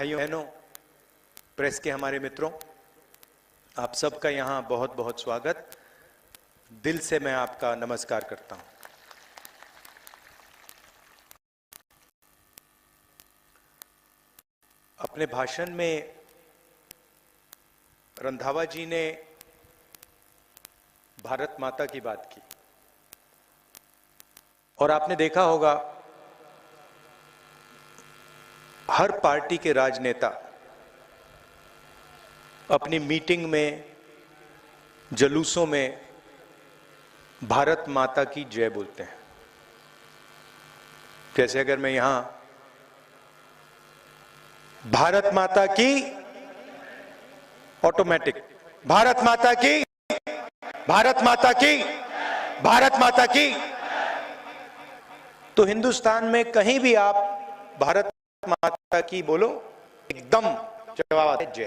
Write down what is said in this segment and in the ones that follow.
भाइयों बहनों, प्रेस के हमारे मित्रों, आप सबका यहाँ बहुत बहुत स्वागत। दिल से मैं आपका नमस्कार करता हूँ। अपने भाषण में रंधावा जी ने भारत माता की बात की और आपने देखा होगा हर पार्टी के राजनेता अपनी मीटिंग में, जुलूसों में भारत माता की जय बोलते हैं। जैसे अगर मैं यहां भारत माता की, ऑटोमेटिक भारत माता की, भारत माता की, भारत माता की, तो हिंदुस्तान में कहीं भी आप भारत माता की बोलो, एकदम जवाब आता है जय।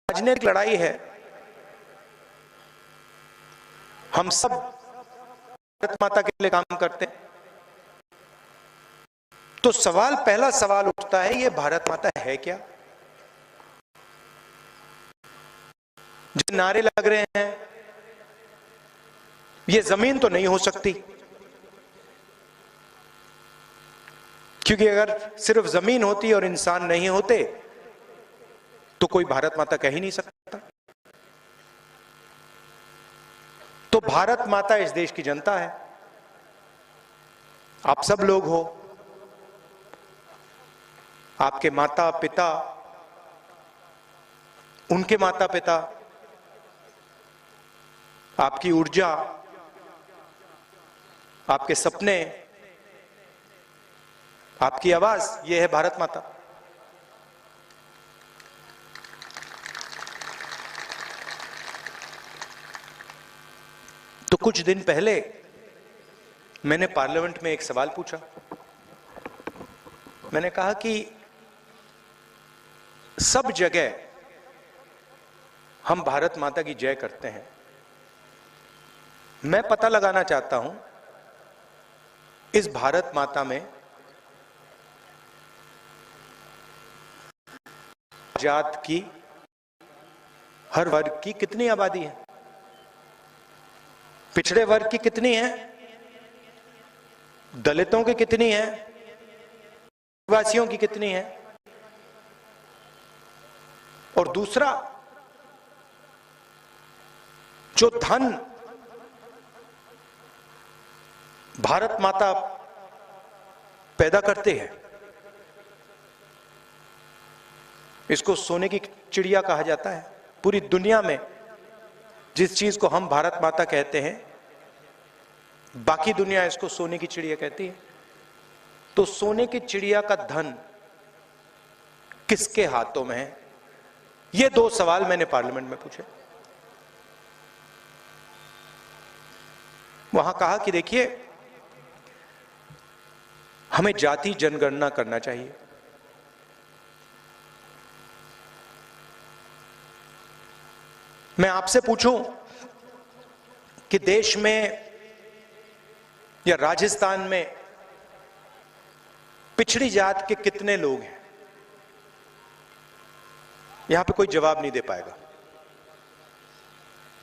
राजनीतिक लड़ाई है, हम सब भारत माता के लिए काम करते हैं। तो पहला सवाल उठता है, ये भारत माता है क्या? जो नारे लग रहे हैं, ये जमीन तो नहीं हो सकती, क्योंकि अगर सिर्फ जमीन होती और इंसान नहीं होते तो कोई भारत माता कह ही नहीं सकता। तो भारत माता इस देश की जनता है, आप सब लोग हो, आपके माता पिता, उनके माता पिता, आपकी ऊर्जा, आपके सपने, आपकी आवाज, यह है भारत माता। तो कुछ दिन पहले मैंने पार्लियामेंट में एक सवाल पूछा। मैंने कहा कि सब जगह हम भारत माता की जय करते हैं, मैं पता लगाना चाहता हूं इस भारत माता में जात की, हर वर्ग की कितनी आबादी है, पिछड़े वर्ग की कितनी है, दलितों की कितनी है, आदिवासियों की कितनी है, और दूसरा जो धन भारत माता पैदा करते हैं, इसको सोने की चिड़िया कहा जाता है। पूरी दुनिया में जिस चीज को हम भारत माता कहते हैं, बाकी दुनिया इसको सोने की चिड़िया कहती है। तो सोने की चिड़िया का धन किसके हाथों में है? ये दो सवाल मैंने पार्लियामेंट में पूछे। वहां कहा कि देखिए, हमें जाति जनगणना करना चाहिए। मैं आपसे पूछूं कि देश में या राजस्थान में पिछड़ी जात के कितने लोग हैं? यहां पे कोई जवाब नहीं दे पाएगा।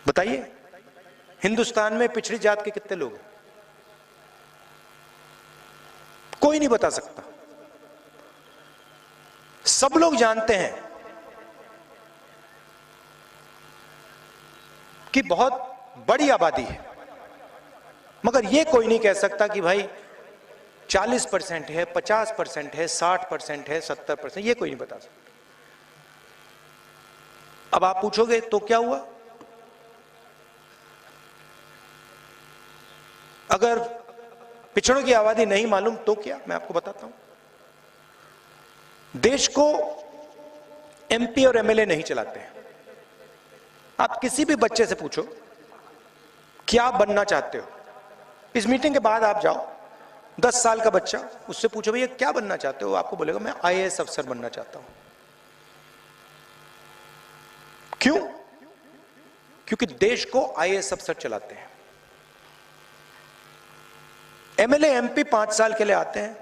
बताइए, हिंदुस्तान में पिछड़ी जात के कितने लोग हैं? कोई नहीं बता सकता। सब लोग जानते हैं कि बहुत बड़ी आबादी है, मगर यह कोई नहीं कह सकता कि भाई 40% है, 50% है, 60% है, 70%, यह कोई नहीं बता सकता। अब आप पूछोगे तो क्या हुआ? अगर पिछड़ों की आबादी नहीं मालूम तो क्या? मैं आपको बताता हूं। देश को एमपी और एमएलए नहीं चलाते हैं। आप किसी भी बच्चे से पूछो क्या बनना चाहते हो, इस मीटिंग के बाद आप जाओ, 10 साल का बच्चा, उससे पूछो भैया क्या बनना चाहते हो, आपको बोलेगा मैं आईएएस अफसर बनना चाहता हूं। क्यों? क्योंकि देश को आईएएस अफसर चलाते हैं। एमएलए एमपी 5 साल के लिए आते हैं,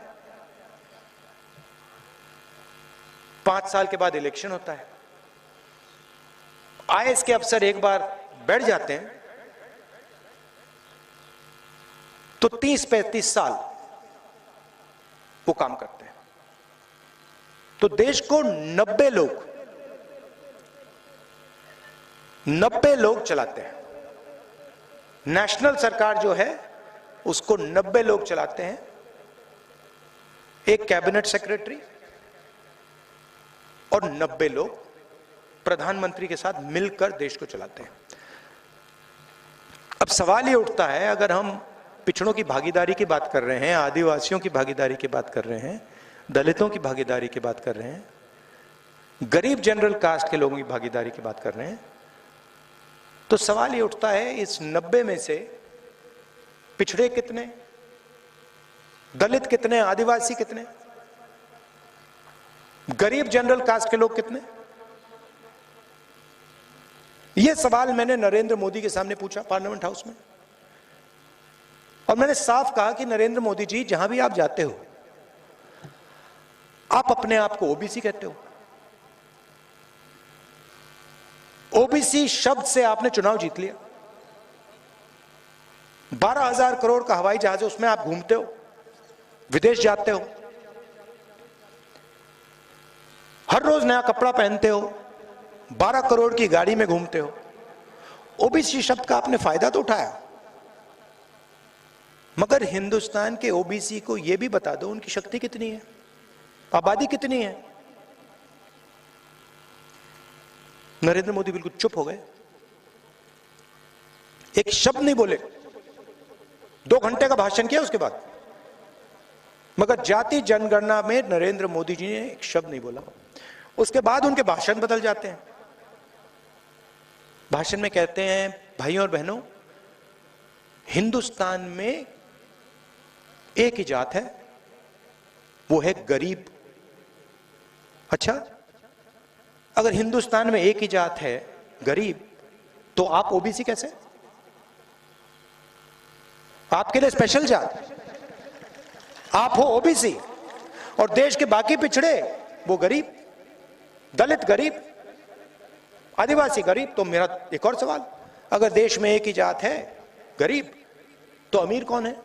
5 साल के बाद इलेक्शन होता है, आईएएस के अफसर एक बार बैठ जाते हैं तो 30-35 साल वो काम करते हैं। तो देश को 90 लोग चलाते हैं। नेशनल सरकार जो है उसको 90 लोग चलाते हैं, एक कैबिनेट सेक्रेटरी और 90 लोग प्रधानमंत्री के साथ मिलकर देश को चलाते हैं। अब सवाल ये उठता है, अगर हम पिछड़ों की भागीदारी की बात कर रहे हैं, आदिवासियों की भागीदारी की बात कर रहे हैं, दलितों की भागीदारी की बात कर रहे हैं, गरीब जनरल कास्ट के लोगों की भागीदारी की बात कर रहे हैं, तो सवाल ये उठता है इस 90 में से पिछड़े कितने, दलित कितने, आदिवासी कितने, गरीब जनरल कास्ट के लोग कितने? यह सवाल मैंने नरेंद्र मोदी के सामने पूछा पार्लियामेंट हाउस में, और मैंने साफ कहा कि नरेंद्र मोदी जी, जहां भी आप जाते हो आप अपने आप को ओबीसी कहते हो। ओबीसी शब्द से आपने चुनाव जीत लिया। 12,000 करोड़ का हवाई जहाज है, उसमें आप घूमते हो, विदेश जाते हो, हर रोज नया कपड़ा पहनते हो, 12 करोड़ की गाड़ी में घूमते हो। ओबीसी शब्द का आपने फायदा तो उठाया, मगर हिंदुस्तान के ओबीसी को यह भी बता दो उनकी शक्ति कितनी है, आबादी कितनी है। नरेंद्र मोदी बिल्कुल चुप हो गए, एक शब्द नहीं बोले। 2 घंटे का भाषण किया उसके बाद, मगर जाति जनगणना में नरेंद्र मोदी जी ने एक शब्द नहीं बोला। उसके बाद उनके भाषण बदल जाते हैं। भाषण में कहते हैं, भाइयों और बहनों, हिंदुस्तान में एक ही जात है, वो है गरीब। अच्छा, अगर हिंदुस्तान में एक ही जात है गरीब, तो आप ओबीसी कैसे? आपके लिए स्पेशल जात, आप हो ओबीसी, और देश के बाकी पिछड़े वो गरीब, दलित गरीब, आदिवासी गरीब। तो मेरा एक और सवाल, अगर देश में एक ही जात है गरीब, तो अमीर कौन है?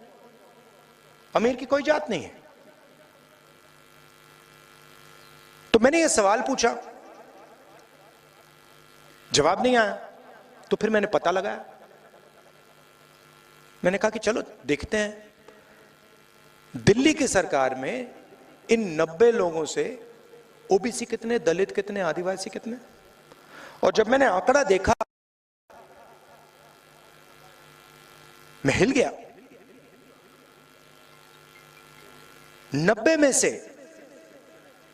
अमीर की कोई जात नहीं है। तो मैंने ये सवाल पूछा, जवाब नहीं आया, तो फिर मैंने पता लगाया। मैंने कहा कि चलो देखते हैं दिल्ली की सरकार में इन 90 लोगों से ओबीसी कितने, दलित कितने, आदिवासी कितने। और जब मैंने आंकड़ा देखा मैं हिल गया। 90 में से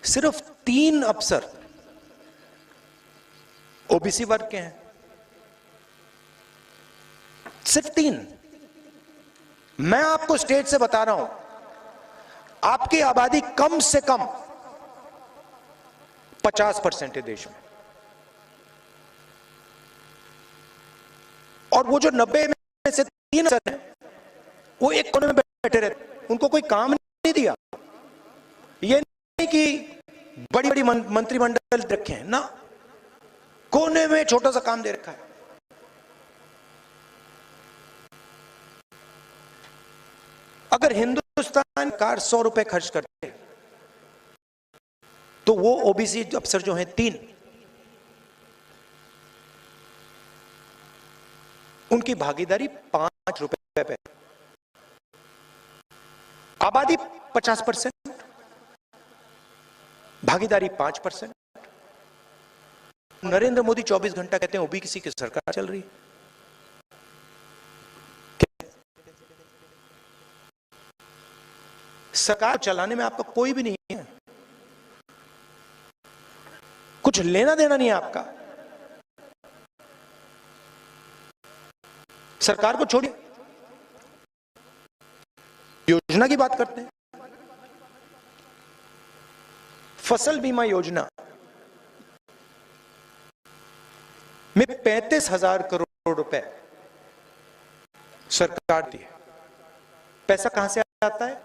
सिर्फ 3 अफसर ओबीसी वर्ग के हैं, सिर्फ 3। मैं आपको स्टेट से बता रहा हूं, आपकी आबादी कम से कम 50% है देश में, और वो जो 90 में से 3 अफसर हैं, वो एक कोने में बैठे रहते, उनको कोई काम नहीं दिया। ये नहीं कि बड़ी बड़ी मंत्रिमंडल रखे हैं ना, कोने में छोटा सा काम दे रखा है। अगर हिंदुस्तान कार 100 रुपए खर्च करते हैं, तो वो ओबीसी अफसर जो हैं 3, उनकी भागीदारी 5 रुपए पे, आबादी 50%, भागीदारी 5%। नरेंद्र मोदी 24 घंटा कहते हैं ओबीसी की सरकार चल रही है। सरकार चलाने में आपका कोई भी नहीं है, कुछ लेना देना नहीं है आपका। सरकार को छोड़िए, योजना की बात करते हैं। फसल बीमा योजना में 35,000 करोड़ रुपए सरकार दी है। पैसा कहां से आता है?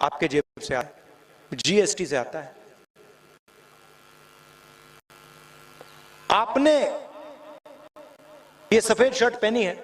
आपके जेब से आता है, जीएसटी से आता है। आपने ये सफेद शर्ट पहनी है,